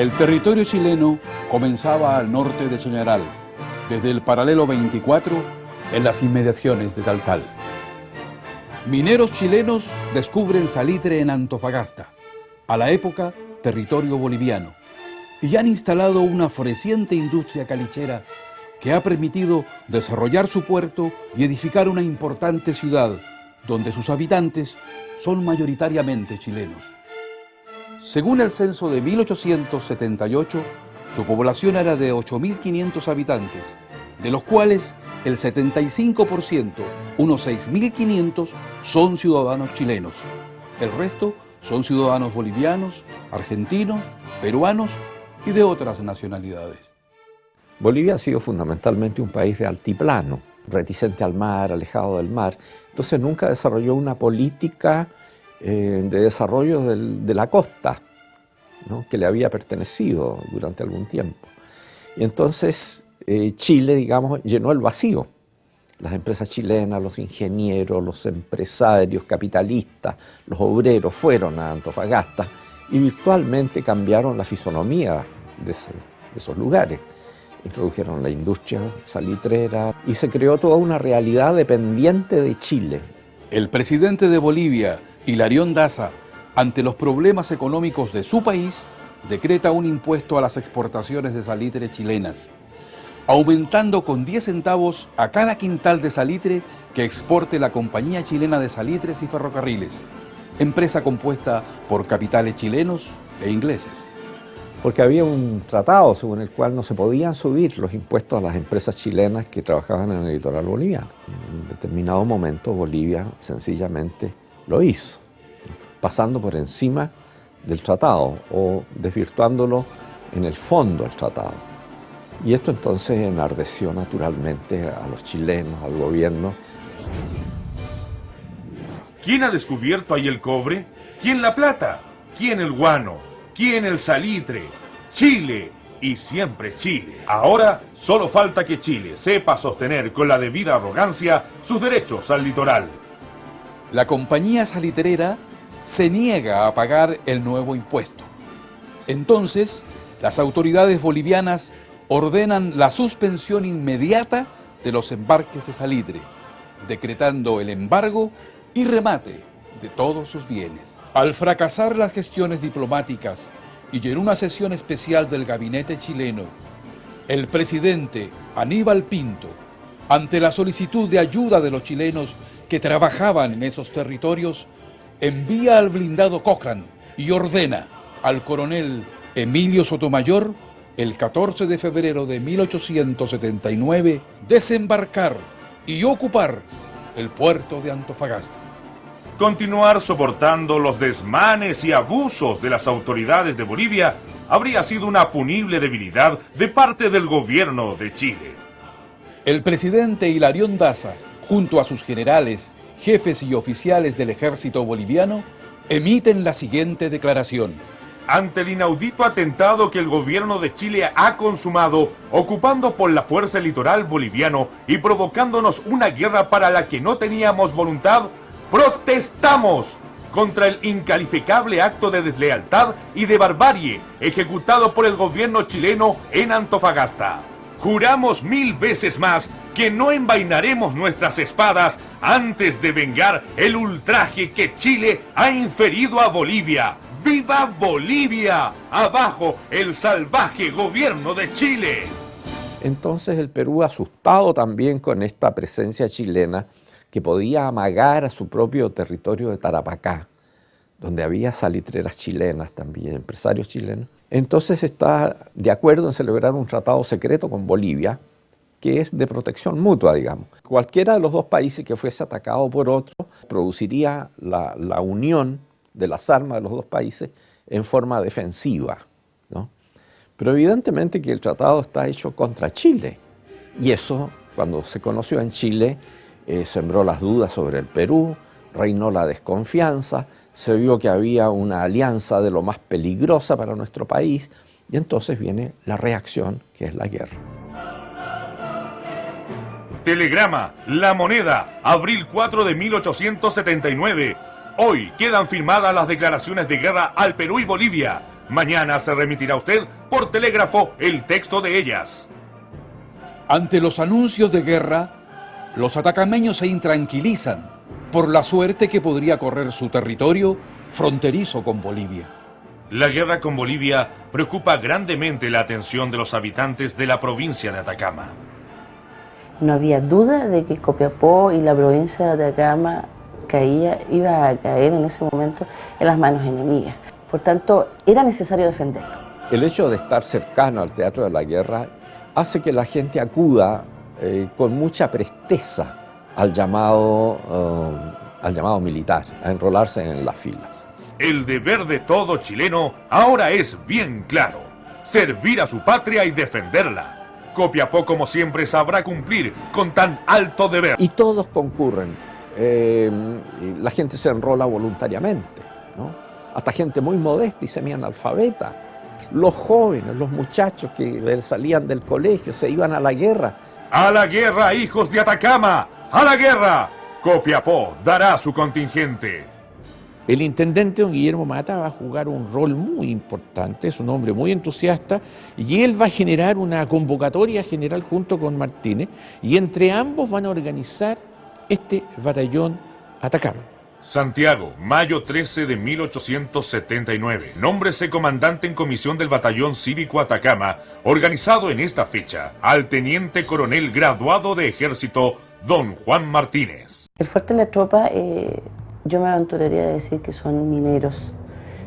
El territorio chileno comenzaba al norte de Chañaral, desde el paralelo 24 en las inmediaciones de Taltal. Mineros chilenos descubren salitre en Antofagasta, a la época territorio boliviano, y han instalado una floreciente industria calichera que ha permitido desarrollar su puerto y edificar una importante ciudad donde sus habitantes son mayoritariamente chilenos. Según el censo de 1878, su población era de 8.500 habitantes, de los cuales el 75%, unos 6.500, son ciudadanos chilenos. El resto son ciudadanos bolivianos, argentinos, peruanos y de otras nacionalidades. Bolivia ha sido fundamentalmente un país de altiplano, reticente al mar, alejado del mar. Entonces nunca desarrolló una política de desarrollo de la costa, ¿no?, que le había pertenecido durante algún tiempo. Y entonces Chile, digamos, llenó el vacío. Las empresas chilenas, los ingenieros, los empresarios, capitalistas, los obreros fueron a Antofagasta y virtualmente cambiaron la fisonomía de esos lugares. Introdujeron la industria salitrera y se creó toda una realidad dependiente de Chile. El presidente de Bolivia, Hilarión Daza, ante los problemas económicos de su país, decreta un impuesto a las exportaciones de salitre chilenas, aumentando con 10 centavos a cada quintal de salitre que exporte la Compañía Chilena de Salitres y Ferrocarriles, empresa compuesta por capitales chilenos e ingleses. Porque había un tratado según el cual no se podían subir los impuestos a las empresas chilenas que trabajaban en el litoral boliviano. En determinado momento Bolivia sencillamente lo hizo, pasando por encima del tratado o desvirtuándolo en el fondo del tratado. Y esto entonces enardeció naturalmente a los chilenos, al gobierno. ¿Quién ha descubierto ahí el cobre? ¿Quién la plata? ¿Quién el guano? ¿Quién el salitre? Chile, y siempre Chile. Ahora solo falta que Chile sepa sostener con la debida arrogancia sus derechos al litoral. La compañía salitrera se niega a pagar el nuevo impuesto. Entonces, las autoridades bolivianas ordenan la suspensión inmediata de los embarques de salitre, decretando el embargo y remate de todos sus bienes. Al fracasar las gestiones diplomáticas y en una sesión especial del gabinete chileno, el presidente Aníbal Pinto, ante la solicitud de ayuda de los chilenos que trabajaban en esos territorios, envía al blindado Cochrane y ordena al coronel Emilio Sotomayor, el 14 de febrero de 1879, desembarcar y ocupar el puerto de Antofagasta. Continuar soportando los desmanes y abusos de las autoridades de Bolivia habría sido una punible debilidad de parte del gobierno de Chile. El presidente Hilarión Daza, junto a sus generales, jefes y oficiales del ejército boliviano, emiten la siguiente declaración. Ante el inaudito atentado que el gobierno de Chile ha consumado, ocupando por la fuerza el litoral boliviano y provocándonos una guerra para la que no teníamos voluntad, protestamos contra el incalificable acto de deslealtad y de barbarie ejecutado por el gobierno chileno en Antofagasta. Juramos 1000 veces más que no envainaremos nuestras espadas antes de vengar el ultraje que Chile ha inferido a Bolivia. ¡Viva Bolivia! ¡Abajo el salvaje gobierno de Chile! Entonces el Perú, asustado también con esta presencia chilena, que podía amagar a su propio territorio de Tarapacá, donde había salitreras chilenas también, empresarios chilenos, entonces está de acuerdo en celebrar un tratado secreto con Bolivia, que es de protección mutua, digamos. Cualquiera de los dos países que fuese atacado por otro produciría la unión de las armas de los dos países en forma defensiva, ¿no? Pero evidentemente que el tratado está hecho contra Chile, y eso, cuando se conoció en Chile, sembró las dudas sobre el Perú, reinó la desconfianza, se vio que había una alianza de lo más peligrosa para nuestro país, y entonces viene la reacción, que es la guerra. Telegrama, La Moneda, abril 4 de 1879. Hoy quedan firmadas las declaraciones de guerra al Perú y Bolivia. Mañana se remitirá a usted por telégrafo el texto de ellas. Ante los anuncios de guerra, los atacameños se intranquilizan por la suerte que podría correr su territorio fronterizo con Bolivia. La guerra con Bolivia preocupa grandemente la atención de los habitantes de la provincia de Atacama. No había duda de que Copiapó y la provincia de Atacama iba a caer en ese momento en las manos enemigas. Por tanto, era necesario defenderlo. El hecho de estar cercano al teatro de la guerra hace que la gente acuda con mucha presteza al llamado militar, a enrolarse en las filas. El deber de todo chileno ahora es bien claro: servir a su patria y defenderla. Copiapó, como siempre, sabrá cumplir con tan alto deber. Y todos concurren. La gente se enrola voluntariamente, ¿no? Hasta gente muy modesta y semianalfabeta. Los jóvenes, los muchachos que salían del colegio, se iban a la guerra. ¡A la guerra, hijos de Atacama! ¡A la guerra! Copiapó dará su contingente. El intendente don Guillermo Mata va a jugar un rol muy importante, es un hombre muy entusiasta, y él va a generar una convocatoria general junto con Martínez, y entre ambos van a organizar este batallón Atacama. Santiago, mayo 13 de 1879. Nómbrese comandante en comisión del batallón cívico Atacama, organizado en esta fecha al teniente coronel graduado de ejército don Juan Martínez. El fuerte de la tropa, yo me aventuraría a decir que son mineros.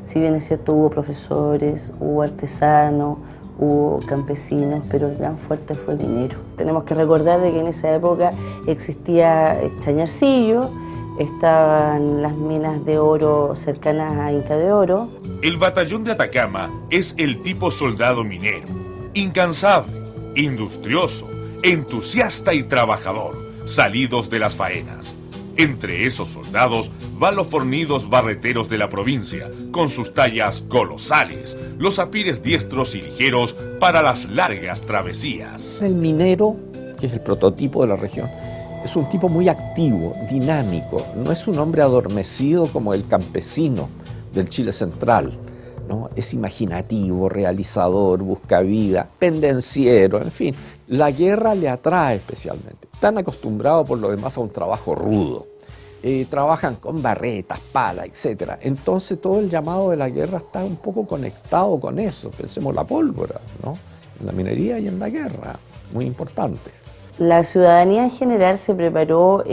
Si bien es cierto, hubo profesores, hubo artesanos, hubo campesinos, pero el gran fuerte fue minero. Tenemos que recordar de que en esa época existía Chañarcillo, estaban las minas de oro cercanas a Inca de Oro. El batallón de Atacama es el tipo soldado minero, incansable, industrioso, entusiasta y trabajador, salidos de las faenas. Entre esos soldados van los fornidos barreteros de la provincia, con sus tallas colosales, los apires diestros y ligeros para las largas travesías. El minero, que es el prototipo de la región, es un tipo muy activo, dinámico, no es un hombre adormecido como el campesino del Chile central, ¿no? Es imaginativo, realizador, busca vida, pendenciero, en fin. La guerra le atrae especialmente. Están acostumbrados por lo demás a un trabajo rudo. Trabajan con barretas, palas, etc. Entonces todo el llamado de la guerra está un poco conectado con eso. Pensemos la pólvora, ¿no? En la minería y en la guerra, muy importantes. La ciudadanía en general se preparó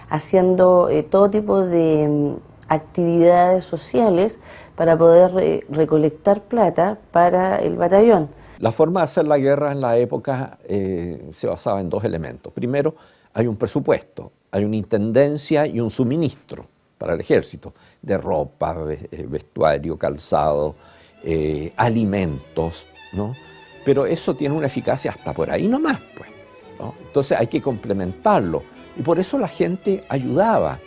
haciendo todo tipo de actividades sociales para poder recolectar plata para el batallón. La forma de hacer la guerra en la época se basaba en dos elementos. Primero, hay un presupuesto, hay una intendencia y un suministro para el ejército de ropa, vestuario, calzado, alimentos, ¿no? Pero eso tiene una eficacia hasta por ahí nomás, pues, ¿no? Entonces hay que complementarlo y por eso la gente ayudaba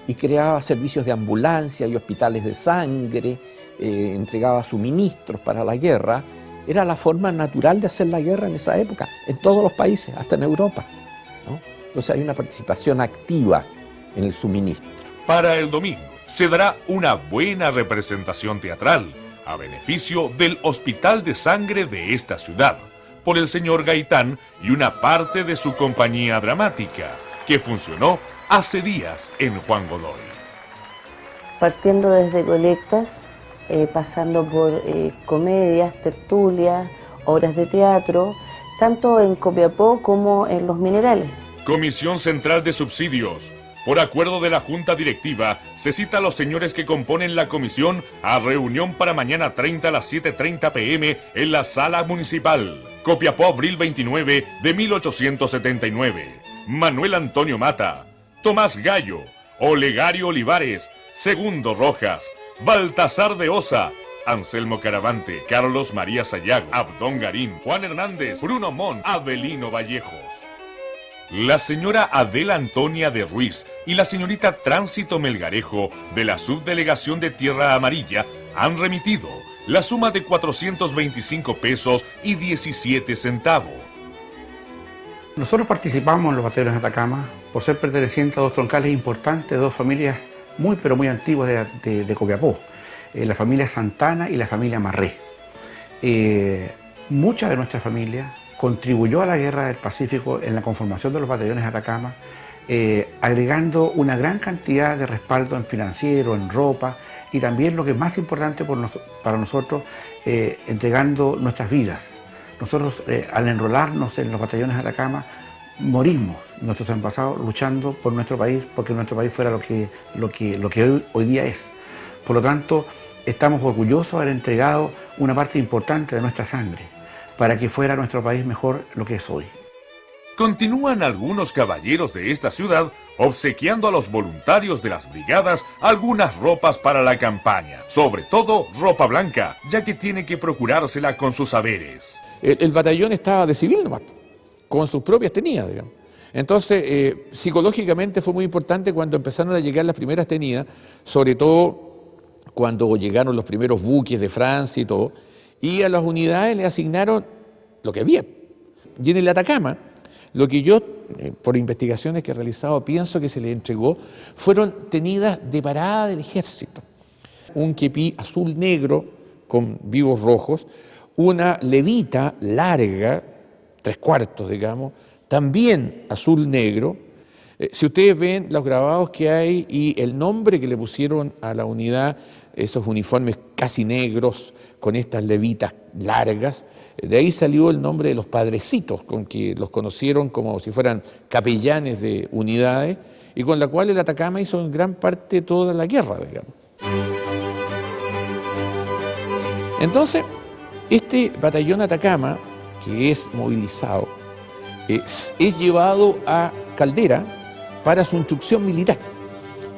y creaba servicios de ambulancia y hospitales de sangre, entregaba suministros para la guerra. Era la forma natural de hacer la guerra en esa época, en todos los países, hasta en Europa, ¿no? Entonces hay una participación activa en el suministro. Para el domingo se dará una buena representación teatral a beneficio del Hospital de Sangre de esta ciudad, por el señor Gaitán y una parte de su compañía dramática, que funcionó hace días en Juan Godoy. Partiendo desde colectas, pasando por comedias, tertulias, obras de teatro, tanto en Copiapó como en Los Minerales. Comisión Central de Subsidios. Por acuerdo de la Junta Directiva, se cita a los señores que componen la comisión a reunión para mañana 30 a las 7:30 p.m. en la Sala Municipal. Copiapó, abril 29 de 1879. Manuel Antonio Mata, Tomás Gallo, Olegario Olivares, Segundo Rojas, Baltasar de Osa, Anselmo Caravante, Carlos María Sayago, Abdón Garín, Juan Hernández, Bruno Mon, Avelino Vallejos. La señora Adela Antonia de Ruiz y la señorita Tránsito Melgarejo de la Subdelegación de Tierra Amarilla han remitido la suma de 425 pesos y 17 centavos. Nosotros participamos en los batallones de Atacama por ser pertenecientes a dos troncales importantes, dos familias muy pero muy antiguas de Copiapó. la familia Santana y la familia Marré. Mucha de nuestra familia contribuyó a la Guerra del Pacífico en la conformación de los batallones de Atacama, agregando una gran cantidad de respaldo en financiero, en ropa, y también lo que es más importante para nosotros, entregando nuestras vidas. Nosotros, al enrolarnos en los batallones de Atacama, morimos nuestros antepasados luchando por nuestro país, porque nuestro país fuera lo que hoy día es. Por lo tanto, estamos orgullosos de haber entregado una parte importante de nuestra sangre para que fuera nuestro país mejor lo que es hoy. Continúan algunos caballeros de esta ciudad obsequiando a los voluntarios de las brigadas algunas ropas para la campaña, sobre todo ropa blanca, ya que tiene que procurársela con sus saberes. El batallón estaba de civil nomás, con sus propias tenidas, digamos. Entonces, psicológicamente fue muy importante cuando empezaron a llegar las primeras tenidas, sobre todo cuando llegaron los primeros buques de Francia y todo, y a las unidades le asignaron lo que había. Y en el Atacama, lo que yo, por investigaciones que he realizado, pienso que se le entregó, fueron tenidas de parada del ejército. Un kepí azul-negro con vivos rojos, una levita larga, 3/4, digamos, también azul-negro. Si ustedes ven los grabados que hay y el nombre que le pusieron a la unidad, esos uniformes casi negros con estas levitas largas, de ahí salió el nombre de los padrecitos, con que los conocieron como si fueran capellanes de unidades, y con la cual el Atacama hizo en gran parte toda la guerra, digamos. Entonces, este batallón Atacama, que es movilizado, es llevado a Caldera para su instrucción militar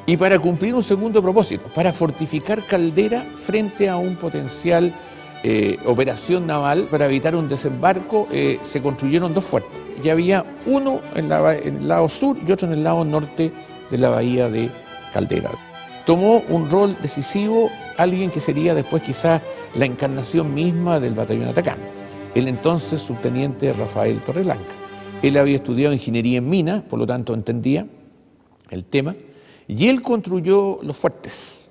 y para cumplir un segundo propósito, para fortificar Caldera frente a un potencial operación naval. Para evitar un desembarco, se construyeron dos fuertes. Ya había uno en el lado sur y otro en el lado norte de la bahía de Caldera. Tomó un rol decisivo alguien que sería después quizás la encarnación misma del batallón Atacama, el entonces subteniente Rafael Torreblanca. Él había estudiado ingeniería en minas, por lo tanto entendía el tema, y él construyó los fuertes.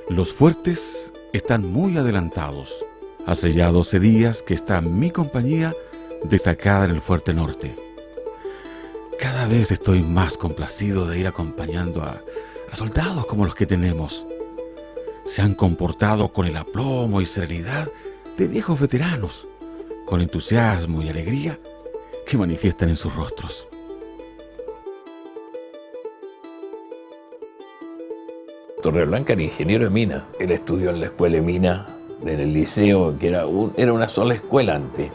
Los fuertes están muy adelantados. Hace ya 12 días que está mi compañía destacada en el Fuerte Norte. Cada vez estoy más complacido de ir acompañando a soldados como los que tenemos. Se han comportado con el aplomo y serenidad de viejos veteranos, con entusiasmo y alegría que manifiestan en sus rostros. Torreblanca era ingeniero de minas. Él estudió en la escuela de minas, en el liceo, que era una sola escuela antes.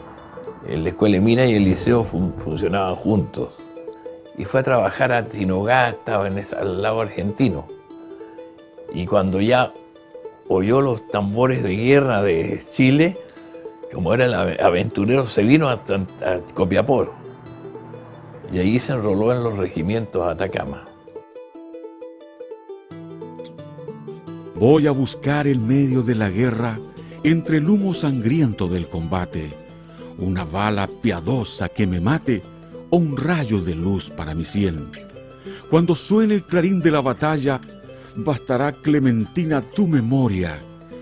La escuela de minas y el liceo funcionaban juntos. Y fue a trabajar a Tinogá, estaba al lado argentino. Y cuando ya oyó los tambores de guerra de Chile, como era el aventurero, se vino a Copiapó. Y ahí se enroló en los regimientos Atacama. Voy a buscar en medio de la guerra, entre el humo sangriento del combate, una bala piadosa que me mate o un rayo de luz para mi sien. Cuando suene el clarín de la batalla, bastará, Clementina, tu memoria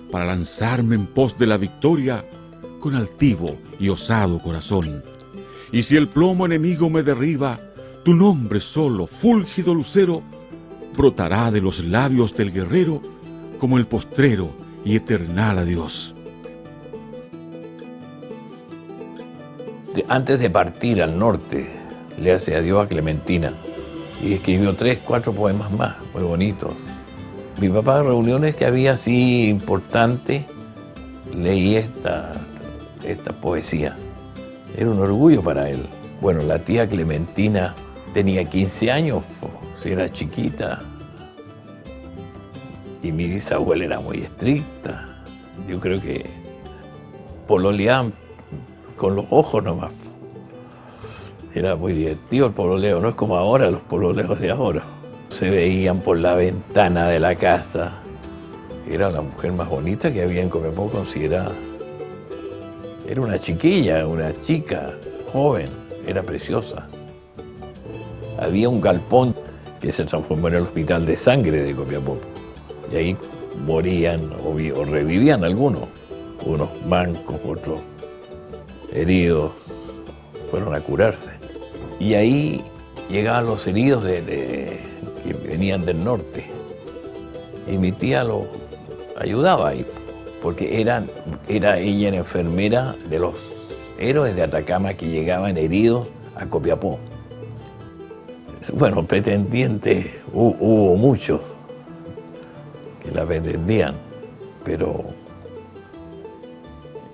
para lanzarme en pos de la victoria con altivo y osado corazón. Y si el plomo enemigo me derriba, tu nombre solo, fúlgido lucero, brotará de los labios del guerrero como el postrero y eternal adiós. Antes de partir al norte, le hace adiós a Clementina y escribió 3, 4 poemas más, muy bonitos. Mi papá, reuniones que había así importantes, leí esta poesía. Era un orgullo para él. Bueno, la tía Clementina tenía 15 años, si era chiquita. Y mi bisabuela era muy estricta. Yo creo que pololeaban con los ojos nomás. Era muy divertido el pololeo, no es como ahora, los pololeos de ahora. Se veían por la ventana de la casa. Era la mujer más bonita que había en Copiapó, considerada. Era una chiquilla, una chica, joven, era preciosa. Había un galpón que se transformó en el hospital de sangre de Copiapó. Y ahí morían o revivían algunos, unos mancos, otros heridos, fueron a curarse. Y ahí llegaban los heridos que venían del norte. Y mi tía los ayudaba ahí, porque era ella enfermera de los héroes de Atacama que llegaban heridos a Copiapó. Bueno, pretendientes hubo muchos que la pretendían, pero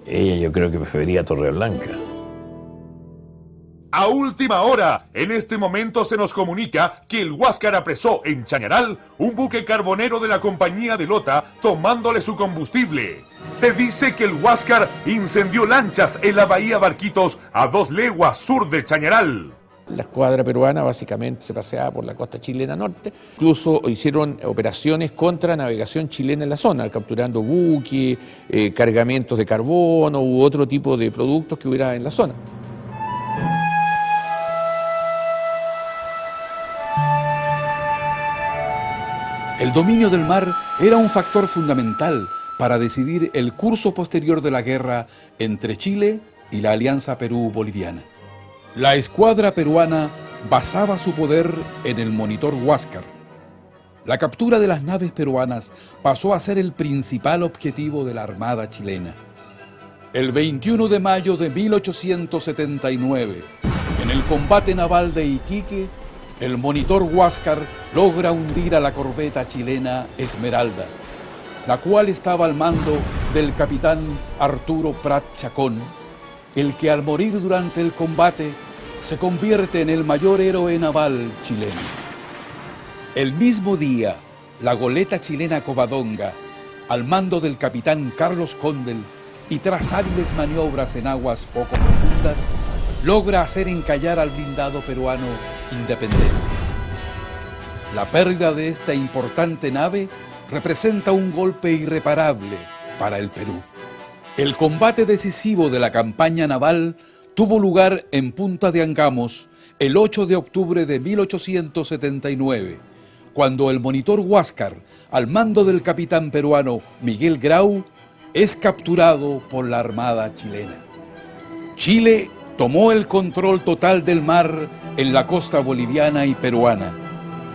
ella yo creo que prefería Torreblanca. A última hora, en este momento se nos comunica que el Huáscar apresó en Chañaral un buque carbonero de la compañía de Lota tomándole su combustible. Se dice que el Huáscar incendió lanchas en la bahía Barquitos a 2 leguas sur de Chañaral. La escuadra peruana básicamente se paseaba por la costa chilena norte. Incluso hicieron operaciones contra navegación chilena en la zona, capturando buques, cargamentos de carbono u otro tipo de productos que hubiera en la zona. El dominio del mar era un factor fundamental para decidir el curso posterior de la guerra entre Chile y la Alianza Perú-Boliviana. La escuadra peruana basaba su poder en el monitor Huáscar. La captura de las naves peruanas pasó a ser el principal objetivo de la Armada chilena. El 21 de mayo de 1879, en el combate naval de Iquique, el monitor Huáscar logra hundir a la corbeta chilena Esmeralda, la cual estaba al mando del capitán Arturo Prat Chacón, el que al morir durante el combate se convierte en el mayor héroe naval chileno. El mismo día, la goleta chilena Covadonga, al mando del capitán Carlos Condel y tras hábiles maniobras en aguas poco profundas, logra hacer encallar al blindado peruano Independencia. La pérdida de esta importante nave representa un golpe irreparable para el Perú. El combate decisivo de la campaña naval tuvo lugar en Punta de Angamos el 8 de octubre de 1879, cuando el monitor Huáscar, al mando del capitán peruano Miguel Grau, es capturado por la Armada chilena. Chile tomó el control total del mar en la costa boliviana y peruana,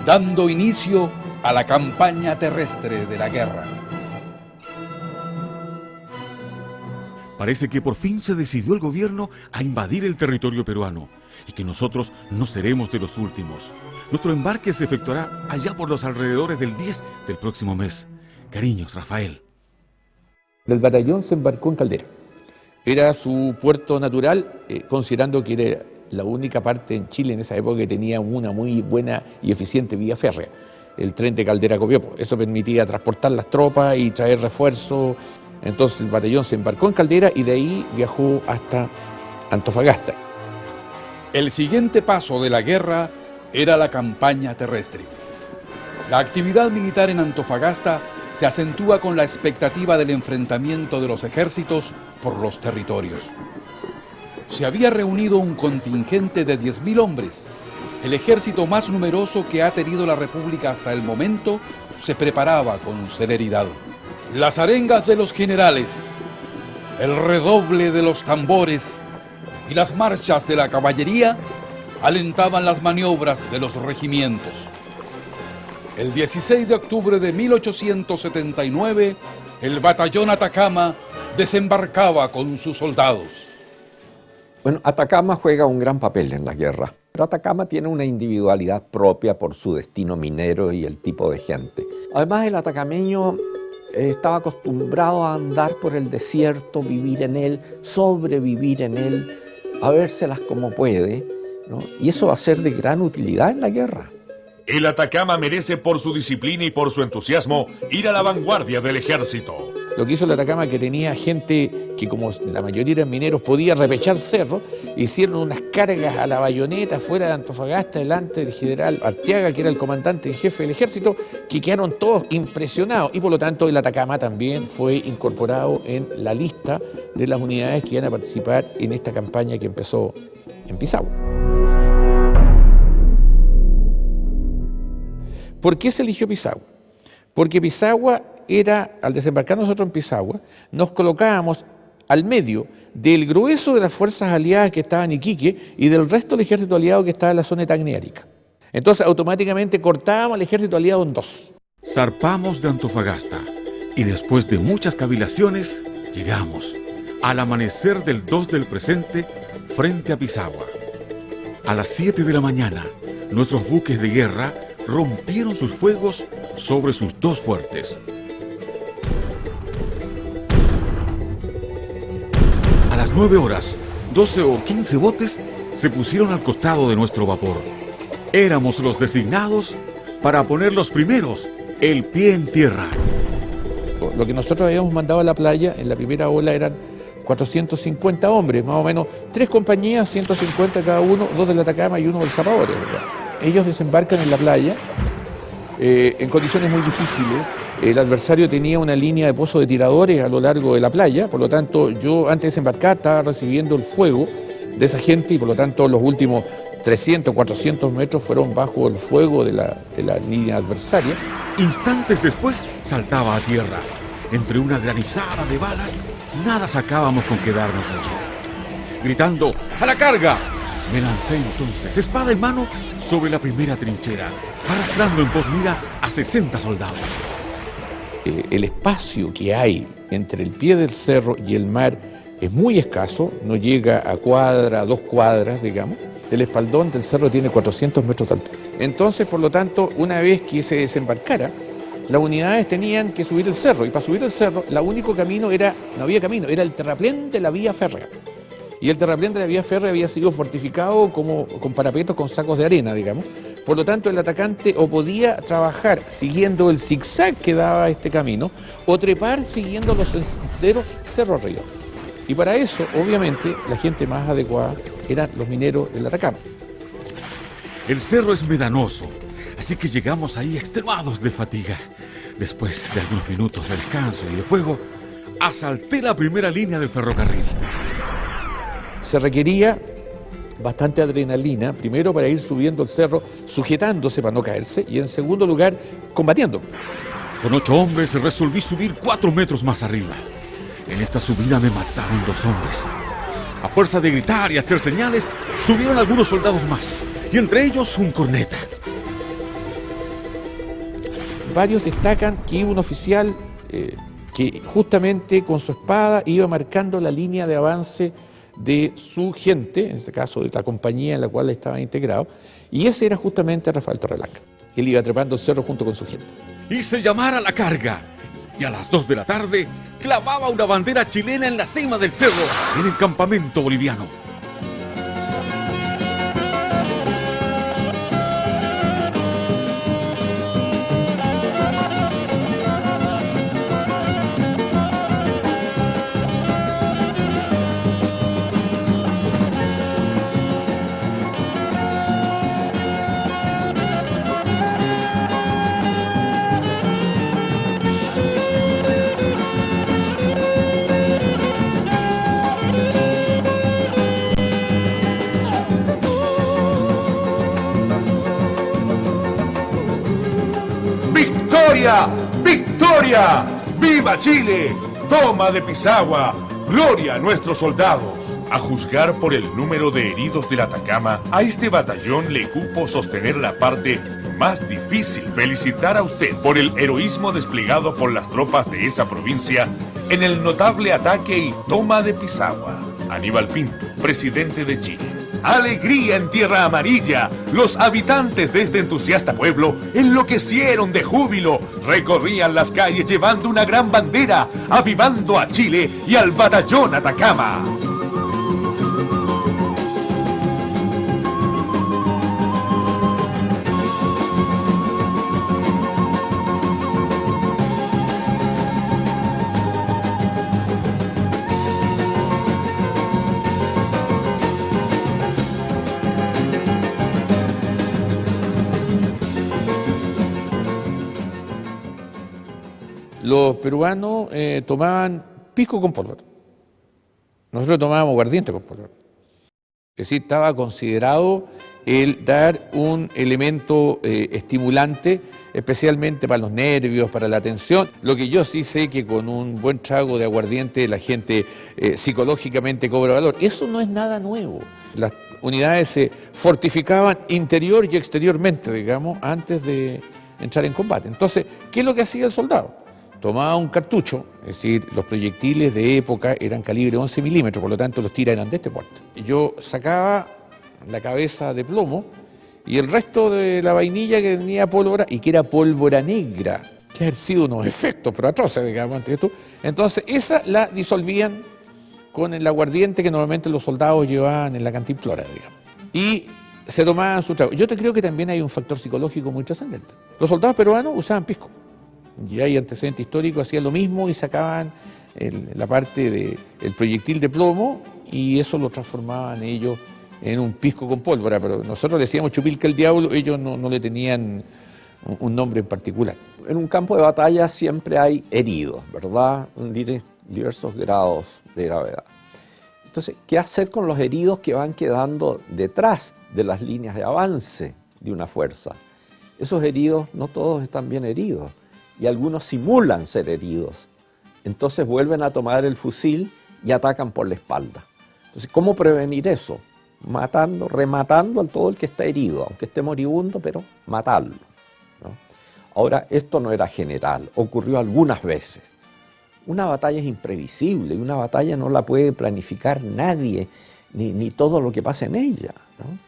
dando inicio a la campaña terrestre de la guerra. Parece que por fin se decidió el gobierno a invadir el territorio peruano y que nosotros no seremos de los últimos. Nuestro embarque se efectuará allá por los alrededores del 10 del próximo mes. Cariños, Rafael. El batallón se embarcó en Caldera. Era su puerto natural, considerando que era la única parte en Chile en esa época que tenía una muy buena y eficiente vía férrea, el tren de Caldera a Copiapó. Eso permitía transportar las tropas y traer refuerzos. Entonces el batallón se embarcó en Caldera y de ahí viajó hasta Antofagasta. El siguiente paso de la guerra era la campaña terrestre. La actividad militar en Antofagasta se acentúa con la expectativa del enfrentamiento de los ejércitos por los territorios. Se había reunido un contingente de 10.000 hombres. El ejército más numeroso que ha tenido la República hasta el momento se preparaba con celeridad. Las arengas de los generales, el redoble de los tambores y las marchas de la caballería alentaban las maniobras de los regimientos. El 16 de octubre de 1879, el batallón Atacama desembarcaba con sus soldados. Bueno, Atacama juega un gran papel en la guerra, pero Atacama tiene una individualidad propia por su destino minero y el tipo de gente. Además, el atacameño estaba acostumbrado a andar por el desierto, vivir en él, sobrevivir en él, a vérselas como puede, ¿no? Y eso va a ser de gran utilidad en la guerra. El Atacama merece por su disciplina y por su entusiasmo ir a la vanguardia del ejército. Lo que hizo el Atacama, que tenía gente que, como la mayoría eran mineros, podía repechar cerros, hicieron unas cargas a la bayoneta fuera de Antofagasta, delante del general Arteaga, que era el comandante en jefe del ejército, que quedaron todos impresionados, y por lo tanto el Atacama también fue incorporado en la lista de las unidades que iban a participar en esta campaña que empezó en Pisagua. ¿Por qué se eligió Pisagua? Porque Pisagua era, al desembarcar nosotros en Pisagua, nos colocábamos al medio del grueso de las fuerzas aliadas que estaban en Iquique y del resto del ejército aliado que estaba en la zona de Tacna y Arica. Entonces automáticamente cortábamos al ejército aliado en dos. Zarpamos de Antofagasta y después de muchas cavilaciones llegamos al amanecer del 2 del presente frente a Pisagua. A las 7 de la mañana, nuestros buques de guerra rompieron sus fuegos sobre sus dos fuertes. A las 9 horas, 12 o 15 botes se pusieron al costado de nuestro vapor. Éramos los designados para poner los primeros el pie en tierra. Lo que nosotros habíamos mandado a la playa en la primera ola eran 450 hombres, más o menos 3 compañías, 150 cada uno, 2 del Atacama y 1 del Zapadores, ¿verdad? Ellos desembarcan en la playa en condiciones muy difíciles. El adversario tenía una línea de pozos de tiradores a lo largo de la playa, por lo tanto yo antes de desembarcar estaba recibiendo el fuego de esa gente y por lo tanto los últimos 300, 400 metros fueron bajo el fuego de la línea adversaria. Instantes después saltaba a tierra. Entre una granizada de balas, nada sacábamos con quedarnos allí. Gritando, ¡a la carga!, me lancé entonces, espada en mano, sobre la primera trinchera, arrastrando en pos mira a 60 soldados. El espacio que hay entre el pie del cerro y el mar es muy escaso, no llega a cuadra, 2 cuadras, digamos. El espaldón del cerro tiene 400 metros de altura. Entonces, por lo tanto, una vez que se desembarcara, las unidades tenían que subir el cerro, y para subir el cerro, el único camino era, no había camino, era el terraplén de la vía férrea. Y el terraplén de la vía férrea había sido fortificado como con parapetos con sacos de arena, digamos. Por lo tanto, el atacante o podía trabajar siguiendo el zigzag que daba este camino, o trepar siguiendo los senderos cerro arriba. Y para eso, obviamente, la gente más adecuada eran los mineros del Atacama. El cerro es medanoso, así que llegamos ahí extenuados de fatiga. Después de algunos minutos de descanso y de fuego, asalté la primera línea del ferrocarril. Se requería bastante adrenalina, primero para ir subiendo el cerro, sujetándose para no caerse, y en segundo lugar, combatiendo. Con 8 hombres resolví subir 4 metros más arriba. En esta subida me mataron 2 hombres. A fuerza de gritar y hacer señales, subieron algunos soldados más, y entre ellos un corneta. Varios destacan que iba un oficial que justamente con su espada iba marcando la línea de avance de su gente, en este caso de la compañía en la cual estaba integrado, y ese era justamente Rafael Torreblanca. Él iba trepando el cerro junto con su gente. Hice llamar a la carga, y a las 2 de la tarde clavaba una bandera chilena en la cima del cerro, en el campamento boliviano. ¡Victoria! ¡Victoria! ¡Viva Chile! ¡Toma de Pisagua! ¡Gloria a nuestros soldados! A juzgar por el número de heridos del Atacama, a este batallón le cupo sostener la parte más difícil. Felicitar a usted por el heroísmo desplegado por las tropas de esa provincia en el notable ataque y toma de Pisagua. Aníbal Pinto, presidente de Chile. ¡Alegría en Tierra Amarilla! Los habitantes de este entusiasta pueblo enloquecieron de júbilo. Recorrían las calles llevando una gran bandera, avivando a Chile y al batallón Atacama. Los peruanos tomaban pisco con pólvora. Nosotros tomábamos aguardiente con pólvora. Es decir, estaba considerado el dar un elemento estimulante, especialmente para los nervios, para la atención. Lo que yo sí sé que con un buen trago de aguardiente la gente psicológicamente cobra valor. Eso no es nada nuevo. Las unidades se fortificaban interior y exteriormente, digamos, antes de entrar en combate. Entonces, ¿qué es lo que hacía el soldado? Tomaba un cartucho, es decir, los proyectiles de época eran calibre 11 milímetros, por lo tanto los tiras eran de este porte. Yo sacaba la cabeza de plomo y el resto de la vainilla que tenía pólvora y que era pólvora negra, que ha sido unos efectos, pero atroces, digamos, ante esto. Entonces, esa la disolvían con el aguardiente que normalmente los soldados llevaban en la cantimplora, digamos. Y se tomaban su trago. Yo te creo que también hay un factor psicológico muy trascendente. Los soldados peruanos usaban pisco. Y hay antecedentes históricos, hacían lo mismo y sacaban la parte del proyectil de plomo y eso lo transformaban ellos en un pisco con pólvora, pero nosotros decíamos chupilca el diablo, ellos no le tenían un nombre en particular. En un campo de batalla siempre hay heridos, ¿verdad? Diversos grados de gravedad. Entonces, ¿qué hacer con los heridos que van quedando detrás de las líneas de avance de una fuerza? Esos heridos, no todos están bien heridos, y algunos simulan ser heridos. Entonces vuelven a tomar el fusil y atacan por la espalda. Entonces, ¿cómo prevenir eso? Rematando a todo el que está herido, aunque esté moribundo, pero matarlo, ¿no? Ahora, esto no era general, ocurrió algunas veces. Una batalla es imprevisible y una batalla no la puede planificar nadie, ni todo lo que pasa en ella, ¿no?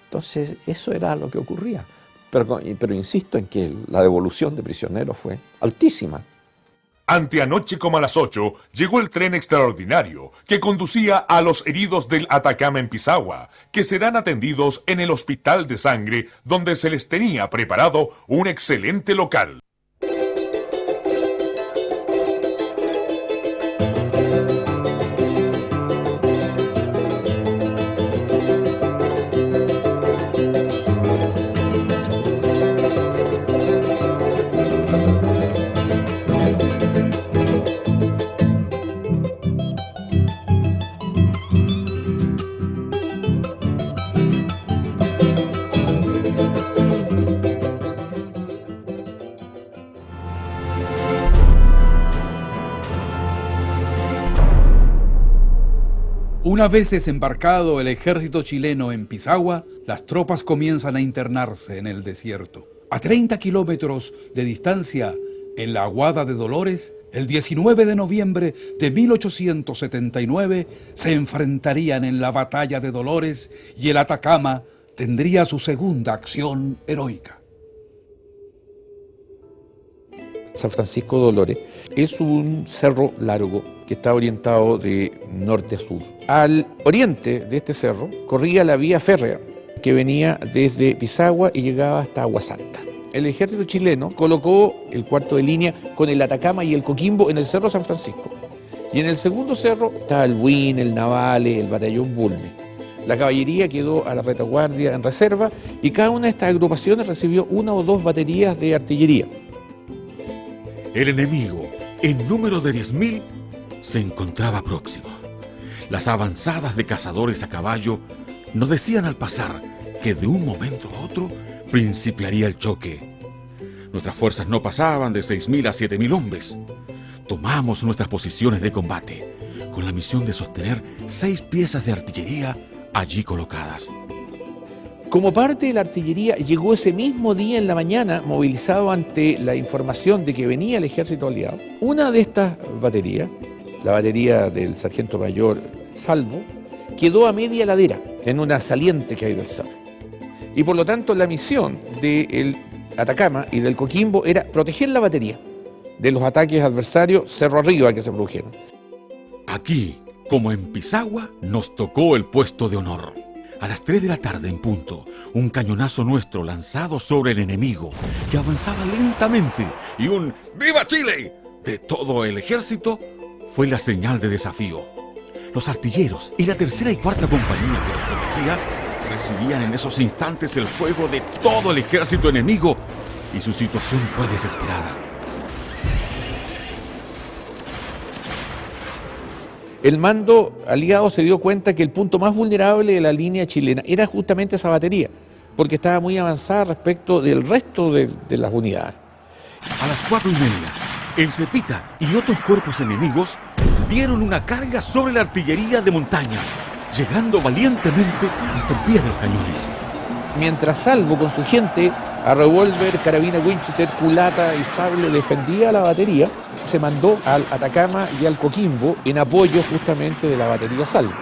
Entonces, eso era lo que ocurría. Pero insisto en que la devolución de prisioneros fue altísima. Anteanoche como a las 8 llegó el tren extraordinario que conducía a los heridos del Atacama en Pisagua, que serán atendidos en el Hospital de Sangre, donde se les tenía preparado un excelente local. Una vez desembarcado el ejército chileno en Pisagua, las tropas comienzan a internarse en el desierto. A 30 kilómetros de distancia, en la Aguada de Dolores, el 19 de noviembre de 1879, se enfrentarían en la batalla de Dolores y el Atacama tendría su segunda acción heroica. San Francisco de Dolores es un cerro largo que está orientado de norte a sur. Al oriente de este cerro corría la vía férrea que venía desde Pisagua y llegaba hasta Aguasanta. El ejército chileno colocó el cuarto de línea con el Atacama y el Coquimbo en el cerro San Francisco. Y en el segundo cerro estaba el Buin, el Navale, el batallón Bulnes. La caballería quedó a la retaguardia en reserva y cada una de estas agrupaciones recibió una o dos baterías de artillería. El enemigo, en número de 10.000, se encontraba próximo. Las avanzadas de cazadores a caballo nos decían al pasar que de un momento a otro principiaría el choque. Nuestras fuerzas no pasaban de 6.000 a 7.000 hombres. Tomamos nuestras posiciones de combate, con la misión de sostener 6 piezas de artillería allí colocadas. Como parte de la artillería, llegó ese mismo día en la mañana, movilizado ante la información de que venía el ejército aliado. Una de estas baterías, la batería del sargento mayor Salvo, quedó a media ladera, en una saliente que hay del cerro. Y por lo tanto, la misión del Atacama y del Coquimbo era proteger la batería de los ataques adversarios cerro arriba que se produjeron. Aquí, como en Pisagua, nos tocó el puesto de honor. A las 3 de la tarde en punto, un cañonazo nuestro lanzado sobre el enemigo, que avanzaba lentamente, y un ¡Viva Chile! De todo el ejército, fue la señal de desafío. Los artilleros y la tercera y cuarta compañía que los protegía recibían en esos instantes el fuego de todo el ejército enemigo, y su situación fue desesperada. el mando aliado se dio cuenta que el punto más vulnerable de la línea chilena era justamente esa batería, porque estaba muy avanzada respecto del resto de las unidades. A las 4:30, el Cepita y otros cuerpos enemigos dieron una carga sobre la artillería de montaña, llegando valientemente hasta el pie de los cañones. Mientras Salvo con su gente, a revólver, carabina Winchester, culata y sable defendía la batería, se mandó al Atacama y al Coquimbo en apoyo justamente de la batería Salvo.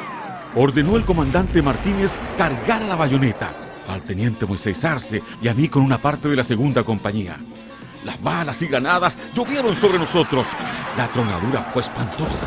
Ordenó el comandante Martínez cargar la bayoneta, al teniente Moisés Arce y a mí con una parte de la segunda compañía. Las balas y granadas llovieron sobre nosotros. La tronadura fue espantosa.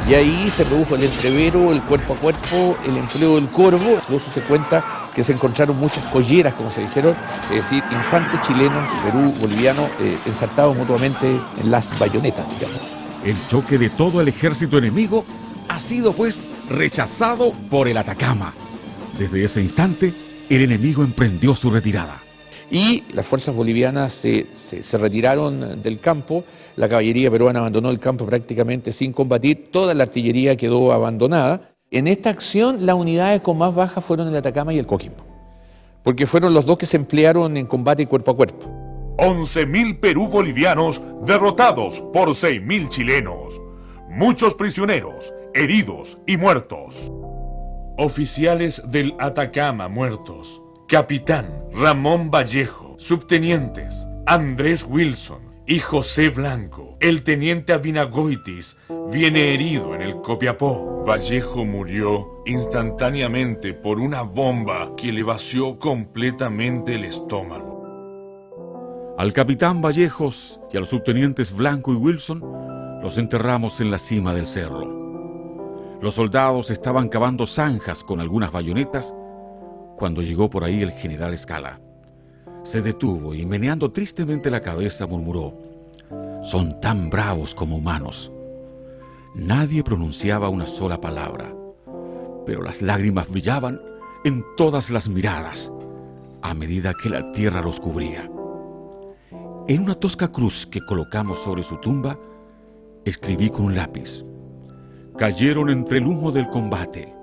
Y ahí se produjo el entrevero, el cuerpo a cuerpo, el empleo del corvo. Incluso se cuenta que se encontraron muchas colleras, como se dijeron, es decir, infantes chilenos, Perú, boliviano, ensartados mutuamente en las bayonetas, digamos. El choque de todo el ejército enemigo ha sido, pues, rechazado por el Atacama. Desde ese instante, el enemigo emprendió su retirada. Y las fuerzas bolivianas se retiraron del campo, la caballería peruana abandonó el campo prácticamente sin combatir, toda la artillería quedó abandonada. En esta acción, las unidades con más bajas fueron el Atacama y el Coquimbo, porque fueron los dos que se emplearon en combate cuerpo a cuerpo. 11.000 Perú bolivianos derrotados por 6.000 chilenos. Muchos prisioneros, heridos y muertos. Oficiales del Atacama muertos. Capitán Ramón Vallejo, subtenientes Andrés Wilson y José Blanco. El teniente Abinagoitis viene herido en el Copiapó. Vallejo murió instantáneamente por una bomba que le vació completamente el estómago. Al capitán Vallejos y a los subtenientes Blanco y Wilson los enterramos en la cima del cerro. Los soldados estaban cavando zanjas con algunas bayonetas cuando llegó por ahí el general Escala. Se detuvo y, meneando tristemente la cabeza, murmuró: «Son tan bravos como humanos». Nadie pronunciaba una sola palabra, pero las lágrimas brillaban en todas las miradas a medida que la tierra los cubría. En una tosca cruz que colocamos sobre su tumba, escribí con un lápiz: «Cayeron entre el humo del combate,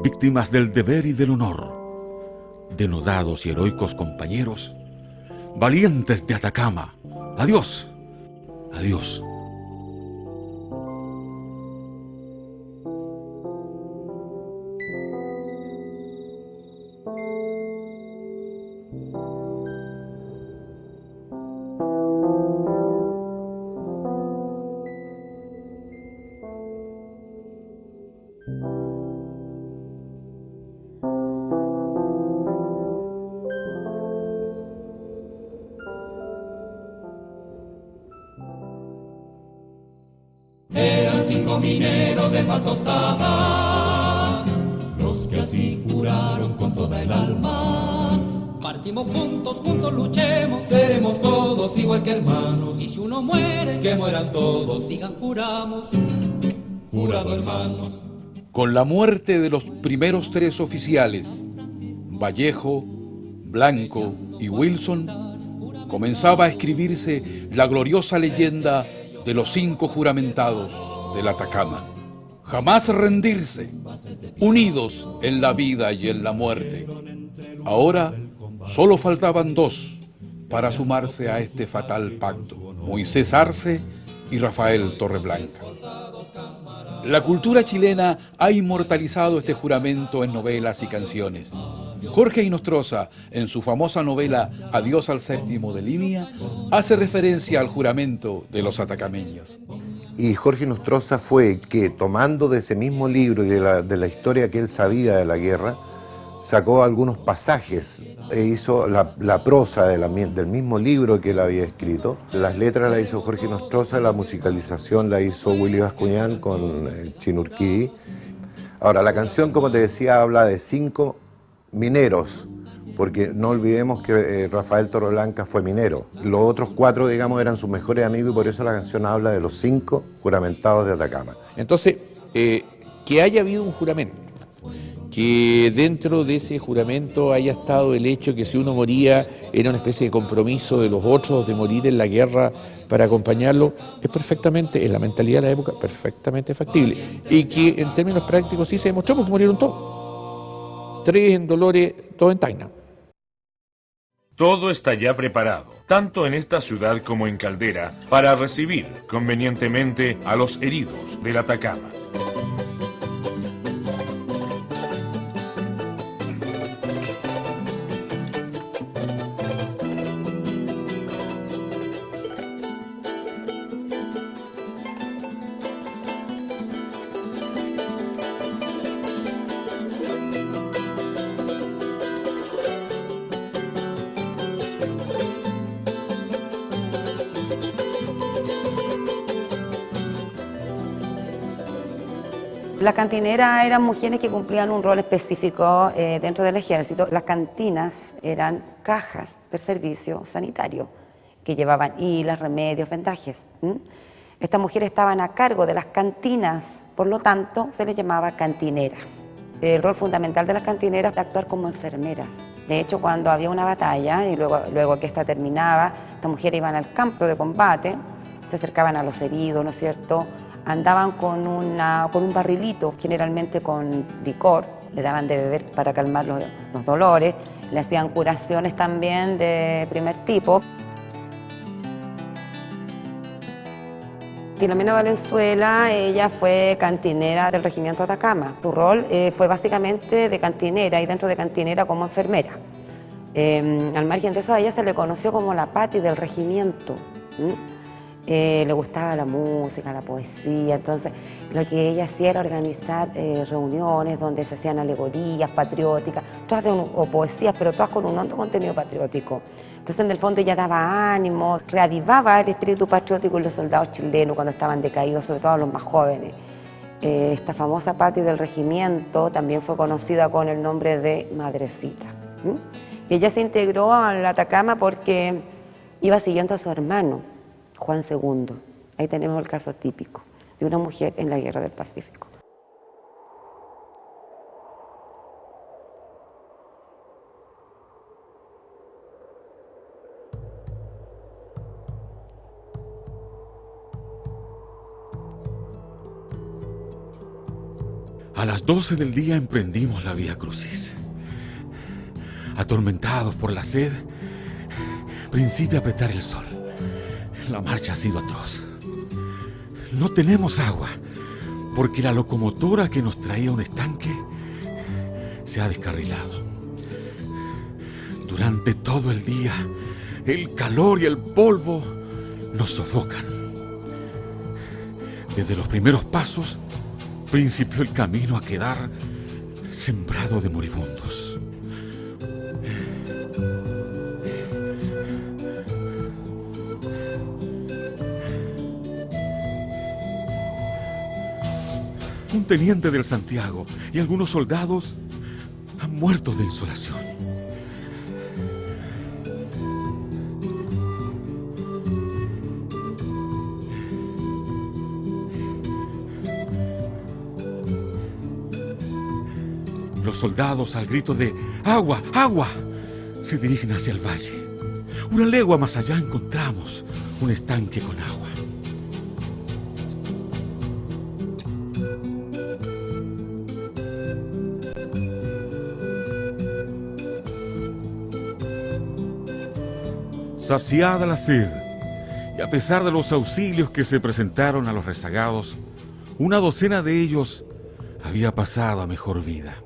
víctimas del deber y del honor, denodados y heroicos compañeros, valientes de Atacama. Adiós, adiós». Eran 5 mineros de faz tostada, los que así juraron con toda el alma. Partimos juntos, juntos luchemos, seremos todos igual que hermanos. Y si uno muere, que mueran todos, digan juramos, jurado hermanos. Con la muerte de los primeros 3 oficiales, Vallejo, Blanco y Wilson, comenzaba a escribirse la gloriosa leyenda de los 5 juramentados del Atacama. Jamás rendirse, unidos en la vida y en la muerte. Ahora solo faltaban 2 para sumarse a este fatal pacto: Moisés Arce y Rafael Torreblanca. La cultura chilena ha inmortalizado este juramento en novelas y canciones. Jorge Inostroza, en su famosa novela Adiós al séptimo de línea, hace referencia al juramento de los atacameños. Y Jorge Inostroza fue que, tomando de ese mismo libro y de la historia que él sabía de la guerra, sacó algunos pasajes e hizo la prosa del mismo libro que él había escrito. Las letras las hizo Jorge Inostroza, la musicalización la hizo Willy Bascuñán con Chinurquí. Ahora, la canción, como te decía, habla de 5 mineros, porque no olvidemos que Rafael Torreblanca fue minero. Los otros 4, digamos, eran sus mejores amigos, y por eso la canción habla de los 5 juramentados de Atacama. Entonces, que haya habido un juramento que dentro de ese juramento haya estado el hecho que si uno moría era una especie de compromiso de los otros de morir en la guerra para acompañarlo, es perfectamente, en la mentalidad de la época, perfectamente factible. Y que en términos prácticos sí se demostró porque murieron todos. 3 en Dolores, 2 en Tacna. Todo está ya preparado, tanto en esta ciudad como en Caldera, para recibir convenientemente a los heridos del Atacama. Las cantineras eran mujeres que cumplían un rol específico dentro del ejército. Las cantinas eran cajas del servicio sanitario que llevaban hilas, remedios, vendajes. Estas mujeres estaban a cargo de las cantinas, por lo tanto se les llamaba cantineras. El rol fundamental de las cantineras era actuar como enfermeras. De hecho, cuando había una batalla y luego que esta terminaba, estas mujeres iban al campo de combate, se acercaban a los heridos, ¿no es cierto?, andaban con un barrilito, generalmente con licor, le daban de beber para calmar los dolores, le hacían curaciones también de primer tipo. Filomena Valenzuela, ella fue cantinera del Regimiento Atacama. Su rol fue básicamente de cantinera y dentro de cantinera como enfermera. Al margen de eso, a ella se le conoció como la Pati del regimiento. Le gustaba la música, la poesía, entonces lo que ella hacía era organizar reuniones donde se hacían alegorías patrióticas, todas o poesías, pero todas con un hondo contenido patriótico. Entonces en el fondo ella daba ánimo, reavivaba el espíritu patriótico en los soldados chilenos cuando estaban decaídos, sobre todo los más jóvenes. Esta famosa Pati del regimiento también fue conocida con el nombre de Madrecita. Y ella se integró al Atacama porque iba siguiendo a su hermano, Juan II. Ahí tenemos el caso típico de una mujer en la Guerra del Pacífico. A las 12 del día emprendimos la Vía Crucis. Atormentados por la sed, principia a apretar el sol. La marcha ha sido atroz. No tenemos agua, porque la locomotora que nos traía un estanque se ha descarrilado. Durante todo el día, el calor y el polvo nos sofocan. Desde los primeros pasos, principió el camino a quedar sembrado de moribundos. Un teniente del Santiago y algunos soldados han muerto de insolación. Los soldados, al grito de ¡agua, agua!, se dirigen hacia el valle. Una legua más allá encontramos un estanque con agua. Saciada la sed, y a pesar de los auxilios que se presentaron a los rezagados, una docena de ellos había pasado a mejor vida.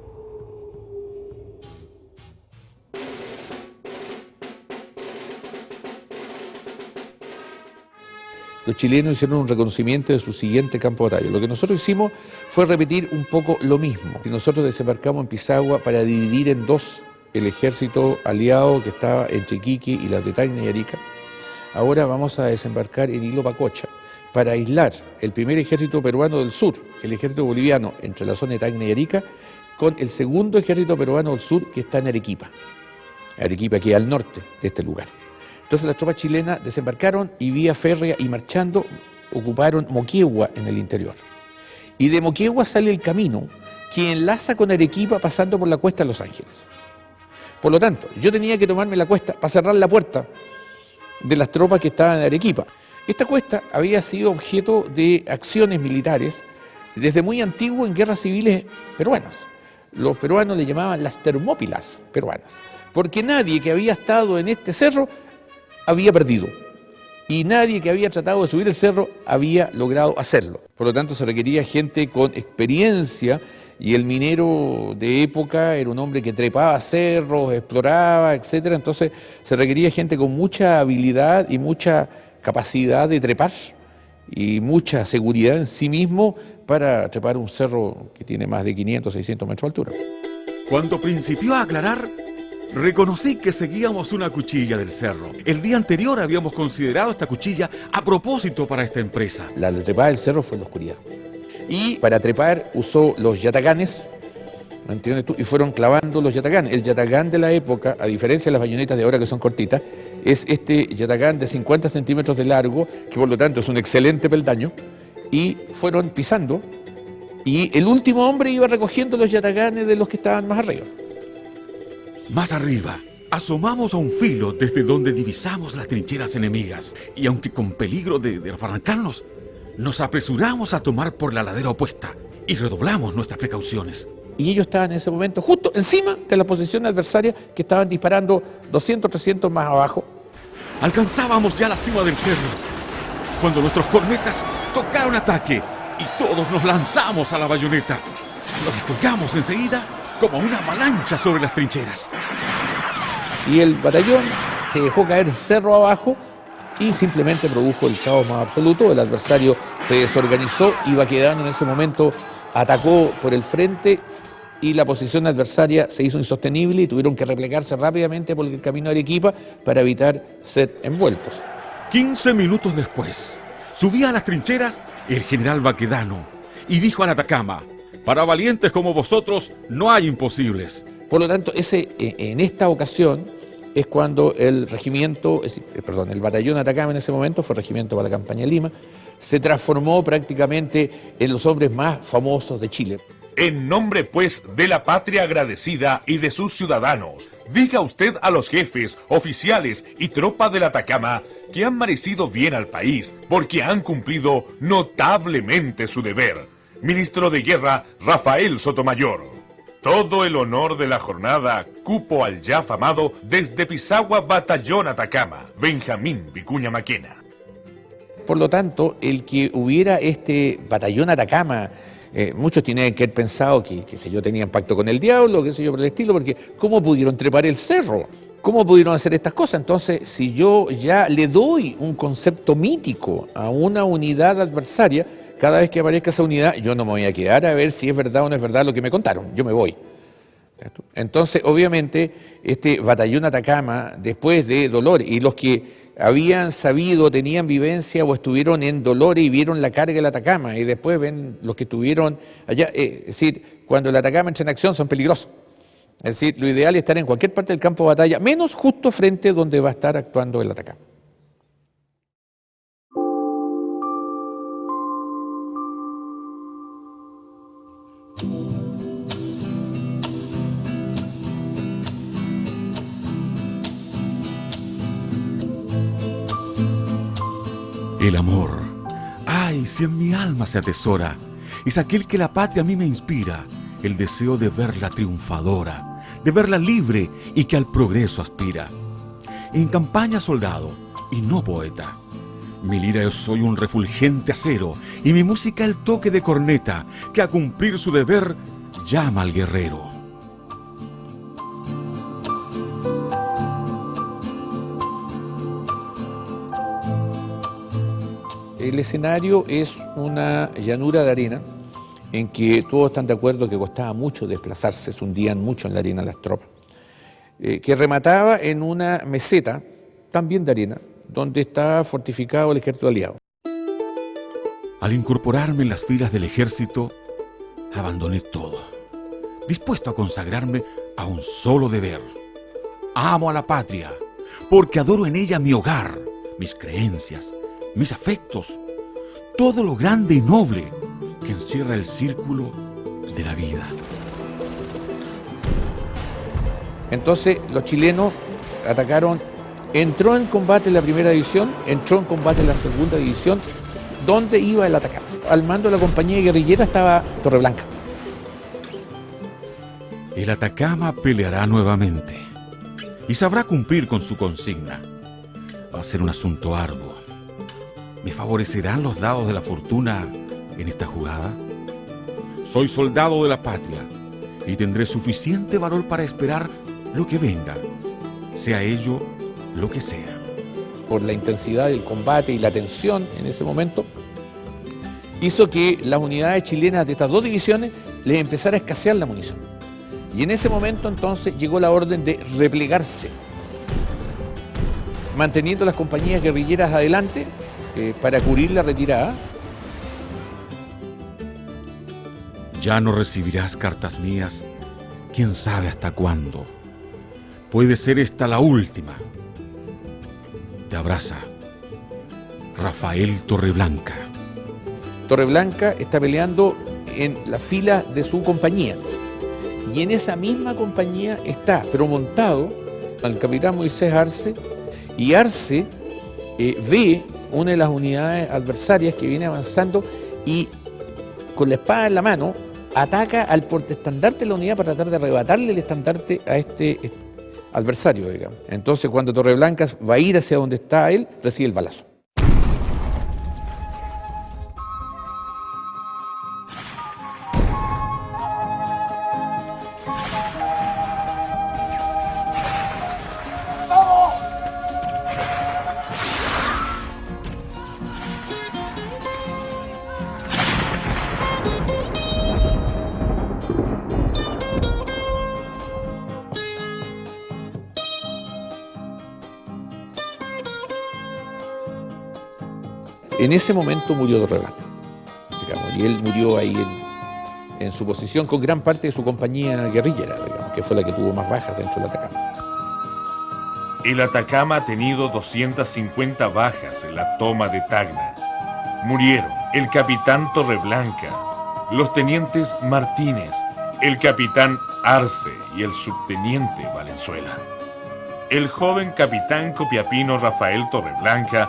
Los chilenos hicieron un reconocimiento de su siguiente campo de batalla. Lo que nosotros hicimos fue repetir un poco lo mismo. Y nosotros desembarcamos en Pisagua para dividir en dos el ejército aliado que estaba entre Iquique y las de Tacna y Arica. Ahora vamos a desembarcar en Hilo Pacocha para aislar el primer ejército peruano del sur, el ejército boliviano entre la zona de Tacna y Arica, con el segundo ejército peruano del sur que está en Arequipa. Arequipa queda al norte de este lugar. Entonces las tropas chilenas desembarcaron y vía férrea y marchando ocuparon Moquegua en el interior. Y de Moquegua sale el camino que enlaza con Arequipa pasando por la cuesta de Los Ángeles. Por lo tanto, yo tenía que tomarme la cuesta para cerrar la puerta de las tropas que estaban en Arequipa. Esta cuesta había sido objeto de acciones militares desde muy antiguo en guerras civiles peruanas. Los peruanos le llamaban las Termópilas peruanas, porque nadie que había estado en este cerro había perdido. Y nadie que había tratado de subir el cerro había logrado hacerlo. Por lo tanto, se requería gente con experiencia, y el minero de época era un hombre que trepaba cerros, exploraba, etc. Entonces, se requería gente con mucha habilidad y mucha capacidad de trepar y mucha seguridad en sí mismo para trepar un cerro que tiene más de 500, 600 metros de altura. Cuando principió a aclarar, reconocí que seguíamos una cuchilla del cerro. El día anterior habíamos considerado esta cuchilla a propósito para esta empresa. La trepada del cerro fue en la oscuridad. Y para trepar usó los yatacanes, ¿me entiendes tú? Y fueron clavando los yatacanes. El yatacán de la época, a diferencia de las bayonetas de ahora que son cortitas, es este yatacán de 50 centímetros de largo, que por lo tanto es un excelente peldaño, y fueron pisando, y el último hombre iba recogiendo los yatacanes de los que estaban más arriba. Más arriba, asomamos a un filo desde donde divisamos las trincheras enemigas, y aunque con peligro de arrancarnos, nos apresuramos a tomar por la ladera opuesta y redoblamos nuestras precauciones. Y ellos estaban en ese momento justo encima de la posición adversaria, que estaban disparando 200, 300 más abajo. Alcanzábamos ya la cima del cerro, cuando nuestros cornetas tocaron ataque y todos nos lanzamos a la bayoneta. Nos descolgamos enseguida como una avalancha sobre las trincheras. Y el batallón se dejó caer cerro abajo y simplemente produjo el caos más absoluto. El adversario se desorganizó y Baquedano en ese momento atacó por el frente y la posición adversaria se hizo insostenible y tuvieron que replegarse rápidamente por el camino de Arequipa para evitar ser envueltos. 15 minutos después, subía a las trincheras el general Baquedano y dijo al Atacama: para valientes como vosotros no hay imposibles. Por lo tanto, en esta ocasión es cuando el regimiento, el batallón Atacama en ese momento, fue regimiento para la campaña de Lima, se transformó prácticamente en los hombres más famosos de Chile. En nombre, pues, de la patria agradecida y de sus ciudadanos, diga usted a los jefes, oficiales y tropa del Atacama que han merecido bien al país porque han cumplido notablemente su deber. Ministro de Guerra Rafael Sotomayor. Todo el honor de la jornada cupo al ya afamado desde Pisagua Batallón Atacama, Benjamín Vicuña Maquena. Por lo tanto, el que hubiera este batallón Atacama, muchos tienen que haber pensado que yo, tenían pacto con el diablo, qué sé yo, por el estilo, porque ¿cómo pudieron trepar el cerro? ¿Cómo pudieron hacer estas cosas? Entonces, si yo ya le doy un concepto mítico a una unidad adversaria, cada vez que aparezca esa unidad, yo no me voy a quedar a ver si es verdad o no es verdad lo que me contaron, yo me voy. Entonces, obviamente, este batallón Atacama, después de Dolores, y los que habían sabido, tenían vivencia o estuvieron en Dolores y vieron la carga del Atacama, y después ven los que estuvieron allá, es decir, cuando el Atacama entra en acción son peligrosos. Es decir, lo ideal es estar en cualquier parte del campo de batalla, menos justo frente donde va a estar actuando el Atacama. El amor, ay, si en mi alma se atesora, es aquel que la patria a mí me inspira, el deseo de verla triunfadora, de verla libre y que al progreso aspira. En campaña soldado y no poeta, mi lira yo soy un refulgente acero y mi música el toque de corneta que a cumplir su deber llama al guerrero. El escenario es una llanura de arena en que todos están de acuerdo que costaba mucho desplazarse, se hundían mucho en la arena las tropas, que remataba en una meseta, también de arena, donde está fortificado el ejército aliado. Al incorporarme en las filas del ejército, abandoné todo, dispuesto a consagrarme a un solo deber. Amo a la patria, porque adoro en ella mi hogar, mis creencias, mis afectos, todo lo grande y noble que encierra el círculo de la vida. Entonces los chilenos atacaron, entró en combate la primera división, entró en combate la segunda división, donde iba el Atacama. Al mando de la compañía guerrillera estaba Torreblanca. El Atacama peleará nuevamente y sabrá cumplir con su consigna. Va a ser un asunto arduo. ¿Me favorecerán los dados de la fortuna en esta jugada? Soy soldado de la patria y tendré suficiente valor para esperar lo que venga, sea ello lo que sea. Por la intensidad del combate y la tensión en ese momento, hizo que las unidades chilenas de estas dos divisiones les empezara a escasear la munición. Y en ese momento entonces llegó la orden de replegarse, manteniendo las compañías guerrilleras adelante para cubrir la retirada. Ya no recibirás cartas mías, quién sabe hasta cuándo. Puede ser esta la última. Te abraza Rafael Torreblanca. Torreblanca está peleando en la fila de su compañía. Y en esa misma compañía está, pero montado, al capitán Moisés Arce. Y Arce ve una de las unidades adversarias que viene avanzando y con la espada en la mano ataca al portaestandarte de la unidad para tratar de arrebatarle el estandarte a este adversario, digamos. Entonces, cuando Torreblanca va a ir hacia donde está él, recibe el balazo. En ese momento murió Torreblanca, digamos, y él murió ahí en su posición con gran parte de su compañía guerrillera, digamos, que fue la que tuvo más bajas dentro del Atacama. El Atacama ha tenido 250 bajas en la toma de Tacna. Murieron el capitán Torreblanca, los tenientes Martínez, el capitán Arce y el subteniente Valenzuela. El joven capitán copiapino Rafael Torreblanca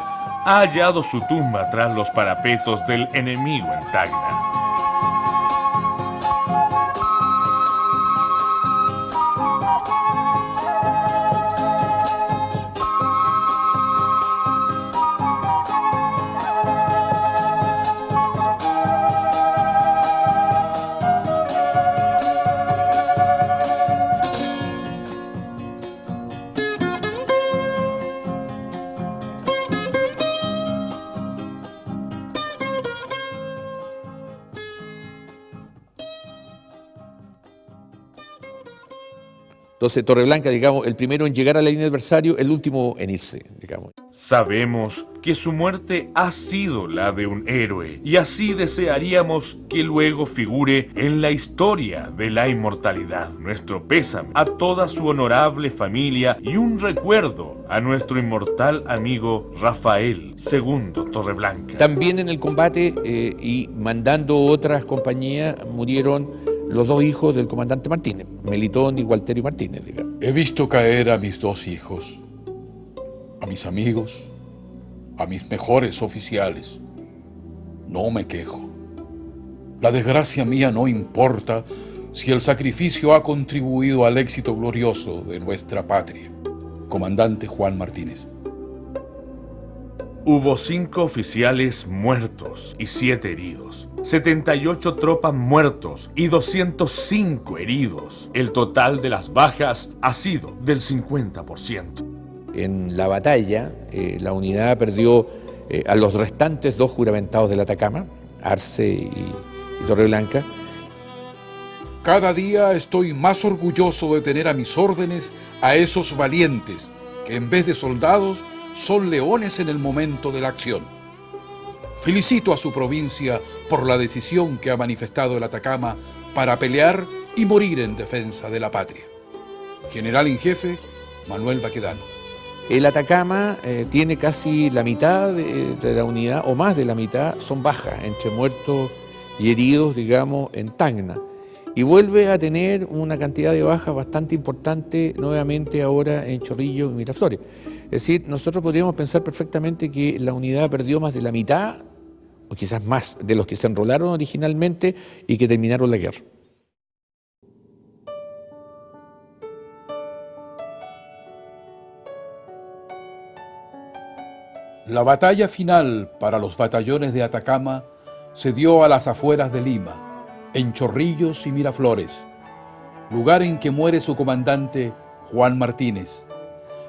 ha hallado su tumba tras los parapetos del enemigo en Tacna. Entonces Torreblanca, digamos, el primero en llegar a la línea adversario, el último en irse, digamos. Sabemos que su muerte ha sido la de un héroe y así desearíamos que luego figure en la historia de la inmortalidad. Nuestro pésame a toda su honorable familia y un recuerdo a nuestro inmortal amigo Rafael II Torreblanca. También en el combate y mandando otras compañías murieron los dos hijos del comandante Martínez, Melitón y Gualterio Martínez, digamos. He visto caer a mis dos hijos, a mis amigos, a mis mejores oficiales. No me quejo. La desgracia mía no importa si el sacrificio ha contribuido al éxito glorioso de nuestra patria. Comandante Juan Martínez. Hubo 5 oficiales muertos y 7 heridos, 78 tropas muertos y 205 heridos. El total de las bajas ha sido del 50%. En la batalla, la unidad perdió a los restantes 2 juramentados del Atacama, Arce y Torreblanca. Cada día estoy más orgulloso de tener a mis órdenes a esos valientes que en vez de soldados son leones en el momento de la acción. Felicito a su provincia por la decisión que ha manifestado el Atacama para pelear y morir en defensa de la patria. General en jefe, Manuel Baquedano. El Atacama tiene casi la mitad de la unidad, o más de la mitad, son bajas, entre muertos y heridos, digamos, en Tacna. y vuelve a tener una cantidad de bajas bastante importante nuevamente ahora en Chorrillos y Miraflores. Es decir, nosotros podríamos pensar perfectamente que la unidad perdió más de la mitad, o quizás más, de los que se enrolaron originalmente y que terminaron la guerra. La batalla final para los batallones de Atacama se dio a las afueras de Lima, en Chorrillos y Miraflores, lugar en que muere su comandante Juan Martínez,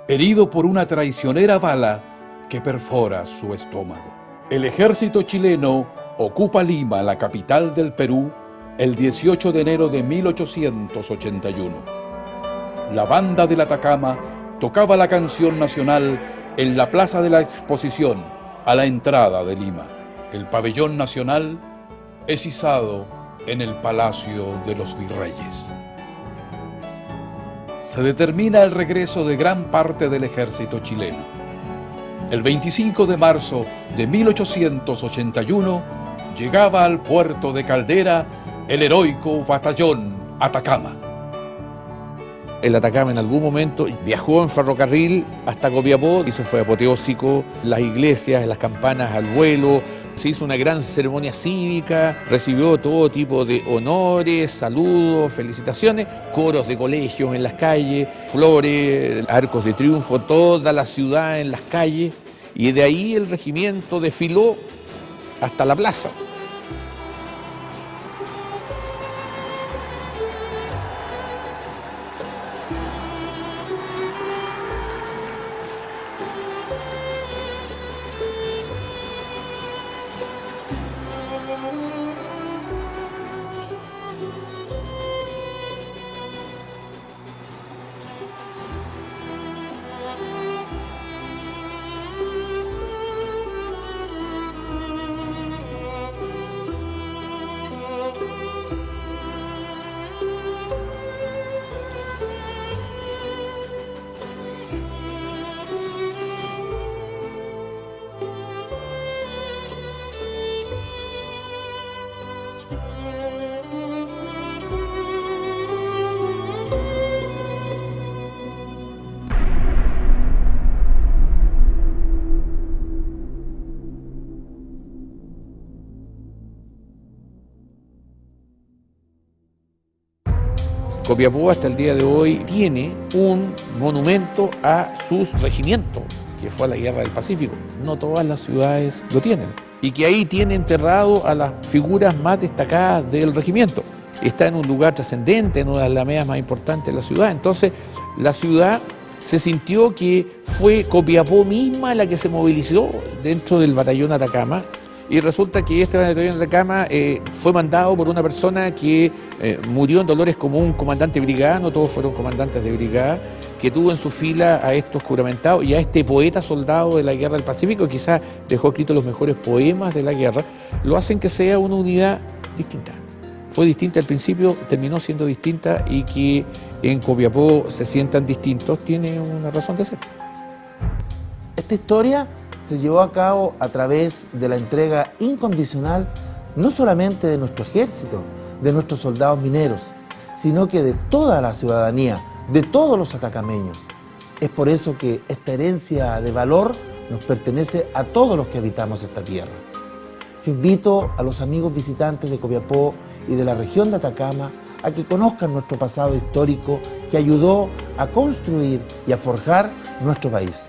herido por una traicionera bala que perfora su estómago. El ejército chileno ocupa Lima, la capital del Perú, el 18 de enero de 1881. La banda del Atacama tocaba la canción nacional en la Plaza de la Exposición, a la entrada de Lima. El pabellón nacional es izado en el Palacio de los Virreyes. Se determina el regreso de gran parte del ejército chileno. El 25 de marzo de 1881 llegaba al puerto de Caldera el heroico batallón Atacama. El Atacama en algún momento viajó en ferrocarril hasta Copiapó, y eso fue apoteósico, las iglesias, las campanas al vuelo, se hizo una gran ceremonia cívica, recibió todo tipo de honores, saludos, felicitaciones, coros de colegios en las calles, flores, arcos de triunfo, toda la ciudad en las calles, y de ahí el regimiento desfiló hasta la plaza. Copiapó hasta el día de hoy tiene un monumento a sus regimientos, que fue a la Guerra del Pacífico. No todas las ciudades lo tienen. Y que ahí tiene enterrado a las figuras más destacadas del regimiento. Está en un lugar trascendente, en una de las alamedas más importantes de la ciudad. Entonces, la ciudad se sintió que fue Copiapó misma la que se movilizó dentro del batallón Atacama. Y resulta que este batallón de Atacama fue mandado por una persona que murió en Dolores como un comandante de brigada, no todos fueron comandantes de brigada, que tuvo en su fila a estos juramentados y a este poeta soldado de la Guerra del Pacífico, quizás dejó escritos los mejores poemas de la guerra, lo hacen que sea una unidad distinta. Fue distinta al principio, terminó siendo distinta, y que en Copiapó se sientan distintos tiene una razón de ser. Esta historia se llevó a cabo a través de la entrega incondicional no solamente de nuestro ejército, de nuestros soldados mineros, sino que de toda la ciudadanía, de todos los atacameños. Es por eso que esta herencia de valor nos pertenece a todos los que habitamos esta tierra. Yo invito a los amigos visitantes de Copiapó y de la región de Atacama a que conozcan nuestro pasado histórico que ayudó a construir y a forjar nuestro país.